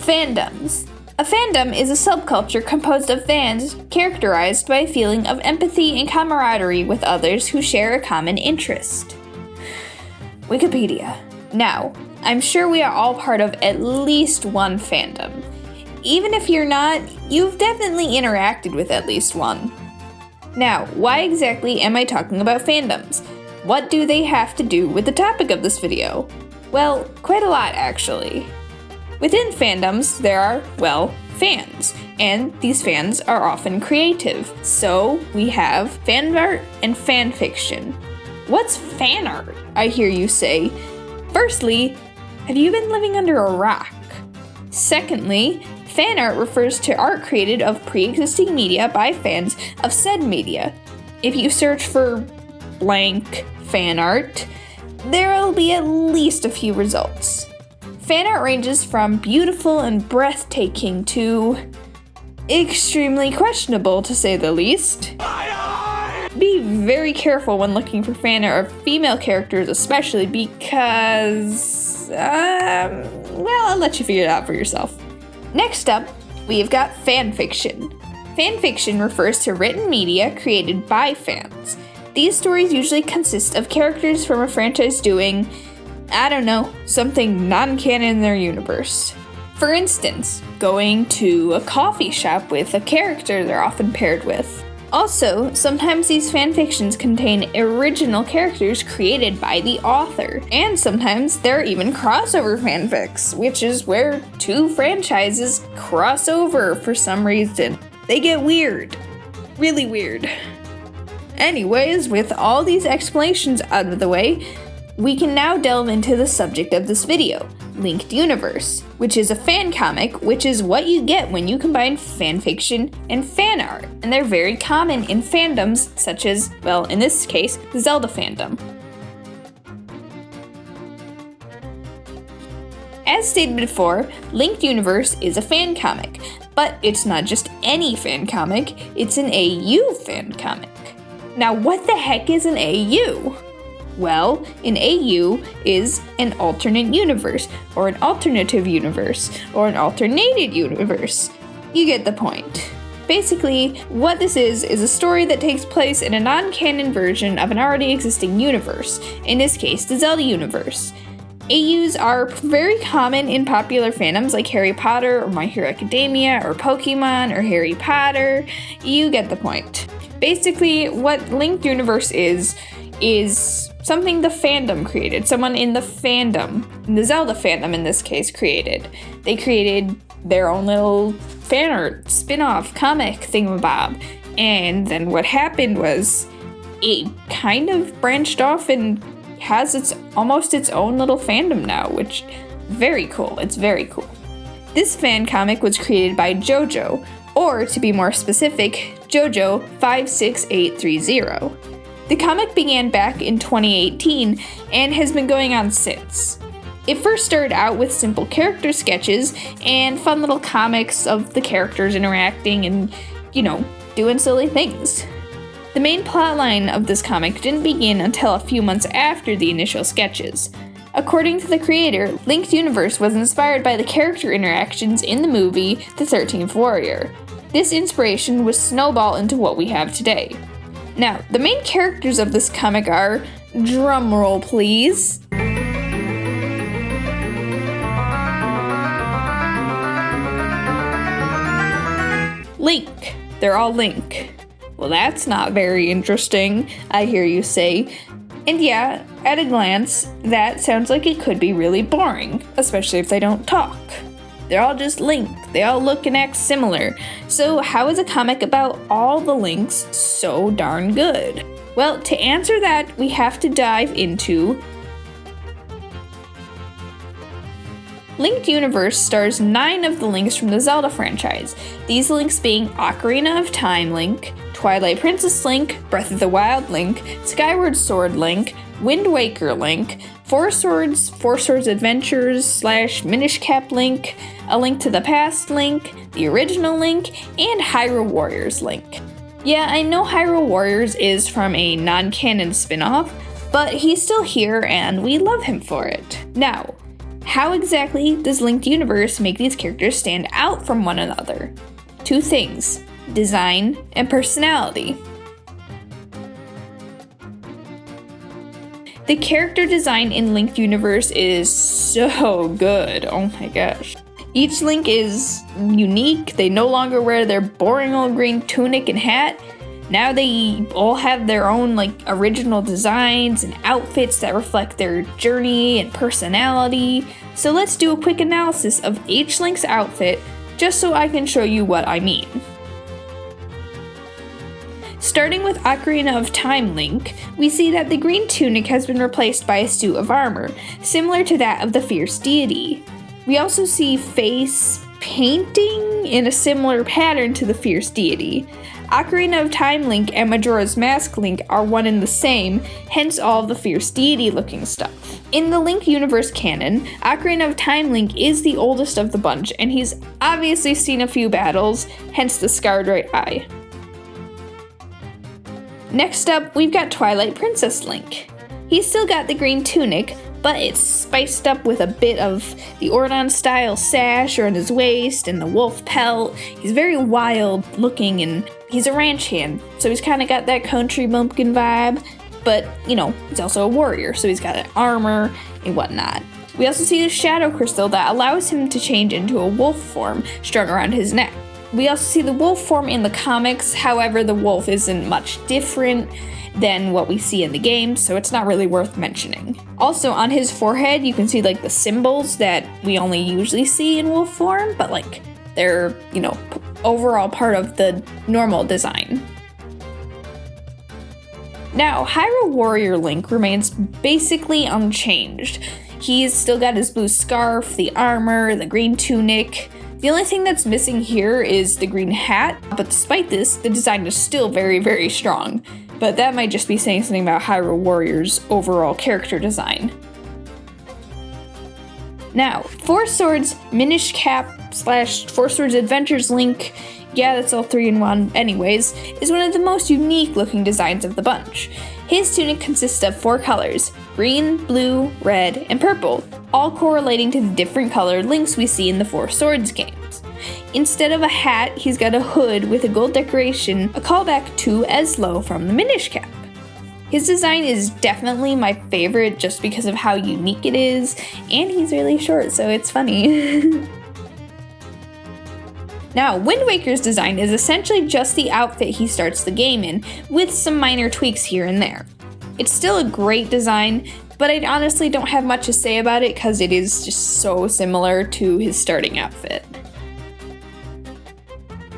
Fandoms. A fandom is a subculture composed of fans characterized by a feeling of empathy and camaraderie with others who share a common interest. Wikipedia. Now, I'm sure we are all part of at least one fandom. Even if you're not, you've definitely interacted with at least one. Now, why exactly am I talking about fandoms? What do they have to do with the topic of this video? Well, quite a lot actually. Within fandoms, there are, well, fans, and these fans are often creative. So we have fan art and fan fiction. What's fan art, I hear you say? Firstly, have you been living under a rock? Secondly, fan art refers to art created of pre-existing media by fans of said media. If you search for blank fan art, there will be at least a few results. Fan art ranges from beautiful and breathtaking to extremely questionable, to say the least. Be very careful when looking for fan art of female characters, especially because, well, I'll let you figure it out for yourself. Next up, we've got fan fiction. Fan fiction refers to written media created by fans. These stories usually consist of characters from a franchise doing, I don't know, something non-canon in their universe. For instance, going to a coffee shop with a character they're often paired with. Also, sometimes these fanfictions contain original characters created by the author, and sometimes there are even crossover fanfics, which is where two franchises cross over for some reason. They get weird. Really weird. Anyways, with all these explanations out of the way, we can now delve into the subject of this video, Linked Universe, which is a fan comic, which is what you get when you combine fanfiction and fan art, and they're very common in fandoms such as, well, in this case, the Zelda fandom. As stated before, Linked Universe is a fan comic, but it's not just any fan comic, it's an AU fan comic. Now, what the heck is an AU? Well, an AU is an alternate universe, or an alternative universe, or an alternated universe. You get the point. Basically, what this is a story that takes place in a non-canon version of an already existing universe, in this case, the Zelda universe. AUs are very common in popular fandoms like Harry Potter, or My Hero Academia, or Pokemon, or Harry Potter. You get the point. Basically, what Linked Universe is something the fandom created. Someone in the fandom, the Zelda fandom in this case, created. They created their own little fan art, spin-off, comic thingamabob. And then what happened was it kind of branched off and has almost its own little fandom now, which very cool. It's very cool. This fan comic was created by JoJo, or to be more specific, JoJo 56830. The comic began back in 2018 and has been going on since. It first started out with simple character sketches and fun little comics of the characters interacting and, doing silly things. The main plotline of this comic didn't begin until a few months after the initial sketches. According to the creator, Linked Universe was inspired by the character interactions in the movie The 13th Warrior. This inspiration was snowballed into what we have today. Now, the main characters of this comic are, drumroll please, Link. They're all Link. Well, that's not very interesting, I hear you say. And yeah, at a glance, that sounds like it could be really boring, especially if they don't talk. They're all just Link. They all look and act similar. So how is a comic about all the Links so darn good? Well, to answer that, we have to dive into Linked Universe stars 9 of the Links from the Zelda franchise. These Links being Ocarina of Time Link, Twilight Princess Link, Breath of the Wild Link, Skyward Sword Link, Wind Waker Link, Four Swords Adventures / Minish Cap Link, A Link to the Past Link, the original Link, and Hyrule Warriors Link. Yeah, I know Hyrule Warriors is from a non-canon spin-off, but he's still here and we love him for it. Now, How exactly does Linked Universe make these characters stand out from one another? Two things: design and personality. The character design in Linked Universe is so good, oh my gosh. Each Link is unique. They no longer wear their boring old green tunic and hat. Now they all have their own original designs and outfits that reflect their journey and personality. So let's do a quick analysis of each Link's outfit just so I can show you what I mean. Starting with Ocarina of Time Link, we see that the green tunic has been replaced by a suit of armor, similar to that of the fierce deity. We also see face painting in a similar pattern to the fierce deity. Ocarina of Time Link and Majora's Mask Link are one and the same, hence all of the fierce deity looking stuff. In the Link universe canon, Ocarina of Time Link is the oldest of the bunch, and he's obviously seen a few battles, hence the scarred right eye. Next up, we've got Twilight Princess Link. He's still got the green tunic, but it's spiced up with a bit of the Ordon-style sash around his waist and the wolf pelt. He's very wild looking, and he's a ranch hand, so he's kind of got that country bumpkin vibe, but, he's also a warrior, so he's got armor and whatnot. We also see the shadow crystal that allows him to change into a wolf form strung around his neck. We also see the wolf form in the comics, however, the wolf isn't much different than what we see in the game, so it's not really worth mentioning. Also, on his forehead, you can see the symbols that we only usually see in wolf form, but they're, overall part of the normal design. Now, Hyrule Warrior Link remains basically unchanged. He's still got his blue scarf, the armor, the green tunic. The only thing that's missing here is the green hat, but despite this, the design is still very, very strong. But that might just be saying something about Hyrule Warrior's overall character design. Now, Four Swords Minish Cap / Four Swords Adventures Link, yeah, that's all 3 in 1 anyways, is one of the most unique looking designs of the bunch. His tunic consists of 4 colors: green, blue, red, and purple, all correlating to the different colored links we see in the Four Swords games. Instead of a hat, he's got a hood with a gold decoration, a callback to Eslo from the Minish Cap. His design is definitely my favorite just because of how unique it is, and he's really short, so it's funny. Now, Wind Waker's design is essentially just the outfit he starts the game in, with some minor tweaks here and there. It's still a great design, but I honestly don't have much to say about it because it is just so similar to his starting outfit.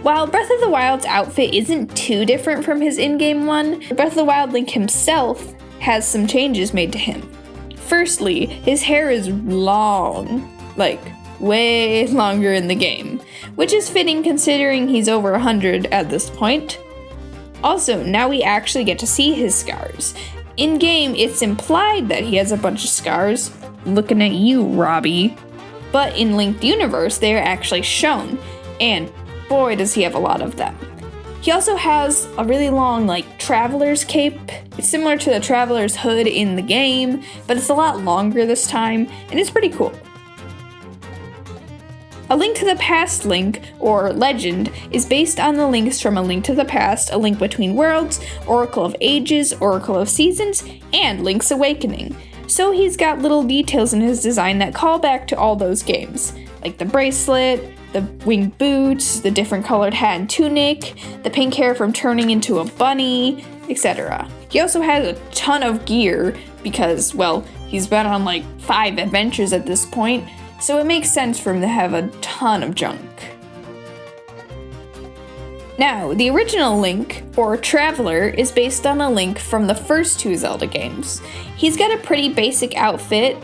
While Breath of the Wild's outfit isn't too different from his in-game one, Breath of the Wild Link himself has some changes made to him. Firstly, his hair is long, way longer in the game, which is fitting considering he's over 100 at this point. Also, now we actually get to see his scars. In-game, it's implied that he has a bunch of scars. Looking at you, Robbie. But in Linked Universe, they are actually shown, and boy does he have a lot of them. He also has a really long, traveler's cape. It's similar to the traveler's hood in the game, but it's a lot longer this time, and it's pretty cool. A Link to the Past Link, or Legend, is based on the links from A Link to the Past, A Link Between Worlds, Oracle of Ages, Oracle of Seasons, and Link's Awakening. So he's got little details in his design that call back to all those games, like the bracelet, the winged boots, the different colored hat and tunic, the pink hair from turning into a bunny, etc. He also has a ton of gear because, he's been on 5 adventures at this point, so it makes sense for him to have a ton of junk. Now, the original Link, or Traveler, is based on a Link from the first 2 Zelda games. He's got a pretty basic outfit,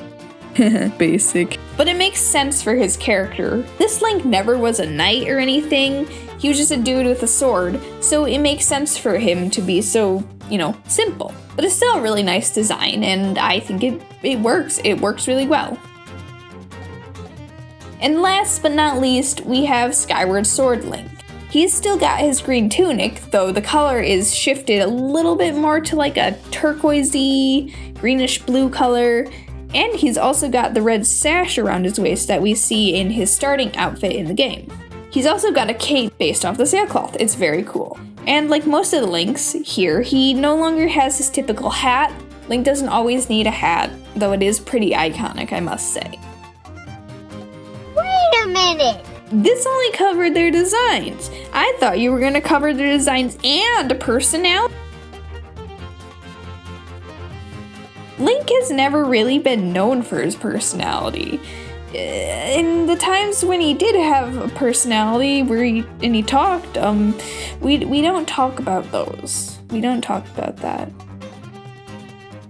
basic, but it makes sense for his character. This Link never was a knight or anything, he was just a dude with a sword, so it makes sense for him to be so, simple. But it's still a really nice design, and I think it works really well. And last but not least, we have Skyward Sword Link. He's still got his green tunic, though the color is shifted a little bit more to a turquoisey, greenish blue color. And he's also got the red sash around his waist that we see in his starting outfit in the game. He's also got a cape based off the sailcloth. It's very cool. And like most of the Links here, he no longer has his typical hat. Link doesn't always need a hat, though it is pretty iconic, I must say. Wait a minute! This only covered their designs. I thought you were going to cover their designs and personality. Link has never really been known for his personality. In the times when he did have a personality where he talked, we don't talk about those. We don't talk about that.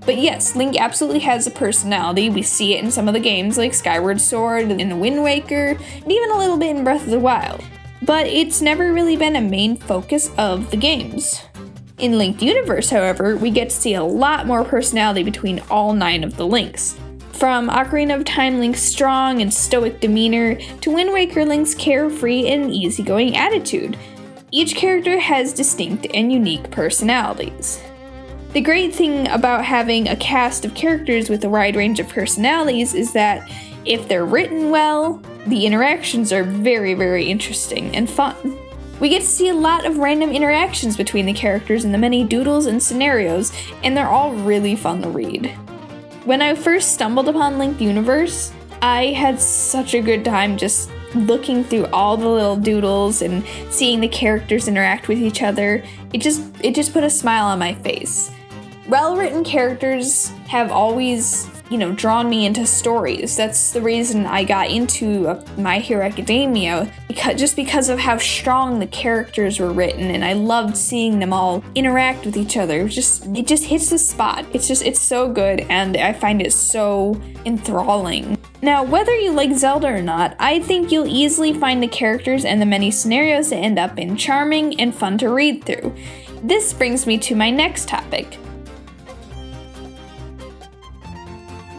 But yes, Link absolutely has a personality. We see it in some of the games like Skyward Sword and Wind Waker, and even a little bit in Breath of the Wild. But it's never really been a main focus of the games. In Linked Universe, however, we get to see a lot more personality between all 9 of the Links. From Ocarina of Time Link's strong and stoic demeanor to Wind Waker Link's carefree and easygoing attitude. Each character has distinct and unique personalities. The great thing about having a cast of characters with a wide range of personalities is that if they're written well, the interactions are very, very interesting and fun. We get to see a lot of random interactions between the characters in the many doodles and scenarios, and they're all really fun to read. When I first stumbled upon Linked Universe, I had such a good time just looking through all the little doodles and seeing the characters interact with each other. It just put a smile on my face. Well-written characters have always, drawn me into stories. That's the reason I got into My Hero Academia, because of how strong the characters were written, and I loved seeing them all interact with each other. It just hits the spot. It's so good, and I find it so enthralling. Now, whether you like Zelda or not, I think you'll easily find the characters and the many scenarios that end up in charming and fun to read through. This brings me to my next topic.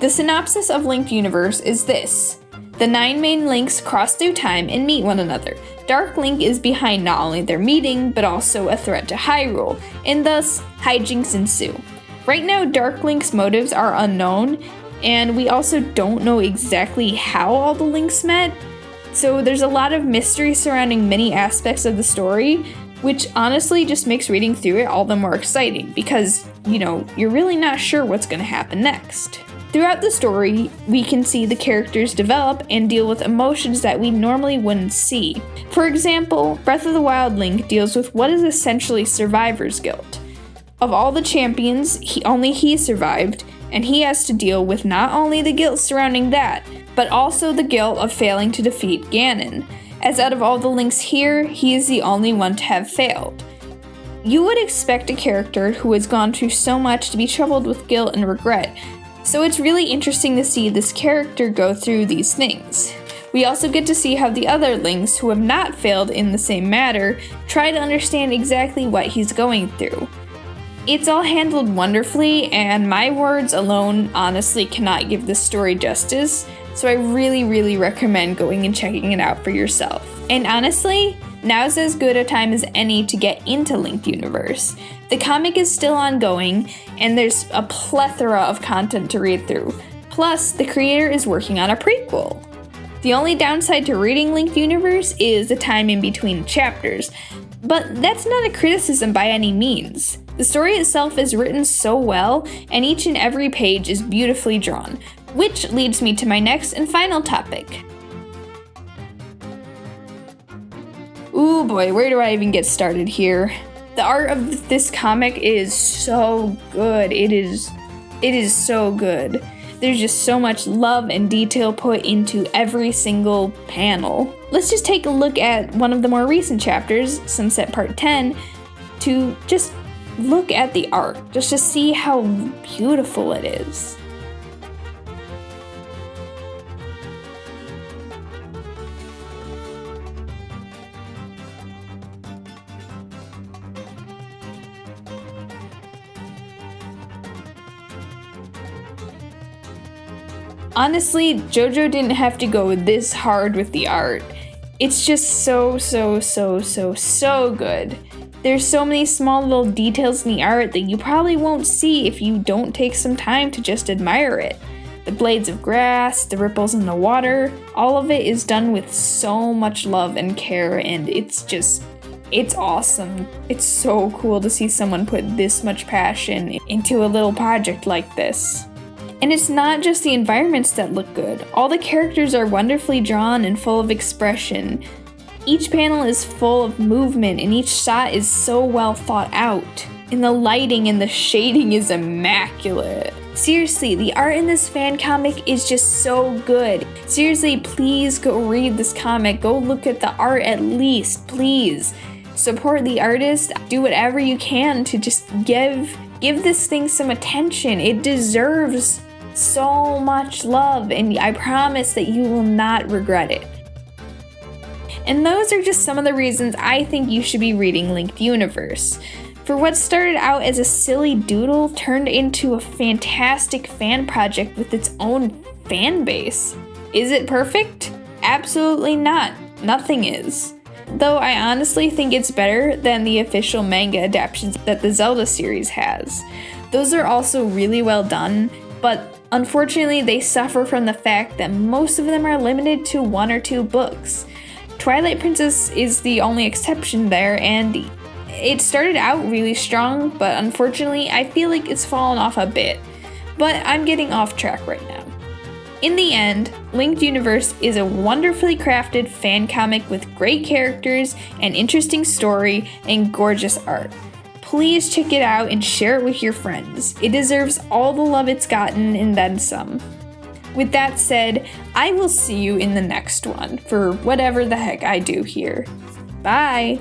The synopsis of Linked Universe is this. The 9 main Links cross through time and meet one another. Dark Link is behind not only their meeting, but also a threat to Hyrule, and thus, hijinks ensue. Right now, Dark Link's motives are unknown, and we also don't know exactly how all the Links met, so there's a lot of mystery surrounding many aspects of the story, which honestly just makes reading through it all the more exciting, because, you're really not sure what's going to happen next. Throughout the story, we can see the characters develop and deal with emotions that we normally wouldn't see. For example, Breath of the Wild Link deals with what is essentially survivor's guilt. Of all the champions, only he survived, and he has to deal with not only the guilt surrounding that, but also the guilt of failing to defeat Ganon, as out of all the Links here, he is the only one to have failed. You would expect a character who has gone through so much to be troubled with guilt and regret, so it's really interesting to see this character go through these things. We also get to see how the other Links who have not failed in the same matter try to understand exactly what he's going through. It's all handled wonderfully, and my words alone honestly cannot give this story justice, so I really, really recommend going and checking it out for yourself. And honestly, now's as good a time as any to get into Linked Universe. The comic is still ongoing, and there's a plethora of content to read through. Plus, the creator is working on a prequel. The only downside to reading Linked Universe is the time in between chapters, but that's not a criticism by any means. The story itself is written so well, and each and every page is beautifully drawn, which leads me to my next and final topic. Ooh boy, where do I even get started here? The art of this comic is so good. It is so good. There's just so much love and detail put into every single panel. Let's just take a look at one of the more recent chapters, Sunset Part 10, to just look at the art, just to see how beautiful it is. Honestly, JoJo didn't have to go this hard with the art. It's just so good. There's so many small little details in the art that you probably won't see if you don't take some time to just admire it. The blades of grass, the ripples in the water, all of it is done with so much love and care, and it's awesome. It's so cool to see someone put this much passion into a little project like this. And it's not just the environments that look good. All the characters are wonderfully drawn and full of expression. Each panel is full of movement and each shot is so well thought out. And the lighting and the shading is immaculate. Seriously, the art in this fan comic is just so good. Seriously, please go read this comic. Go look at the art at least, please. Support the artist. Do whatever you can to just give this thing some attention. It deserves so much love, and I promise that you will not regret it. And those are just some of the reasons I think you should be reading Linked Universe. For what started out as a silly doodle turned into a fantastic fan project with its own fan base. Is it perfect? Absolutely not. Nothing is. Though I honestly think it's better than the official manga adaptations that the Zelda series has. Those are also really well done, but unfortunately they suffer from the fact that most of them are limited to 1 or 2 books. Twilight Princess is the only exception there, and it started out really strong, but unfortunately I feel like it's fallen off a bit. But I'm getting off track right now. In the end, Linked Universe is a wonderfully crafted fan comic with great characters, an interesting story, and gorgeous art. Please check it out and share it with your friends. It deserves all the love it's gotten and then some. With that said, I will see you in the next one for whatever the heck I do here. Bye!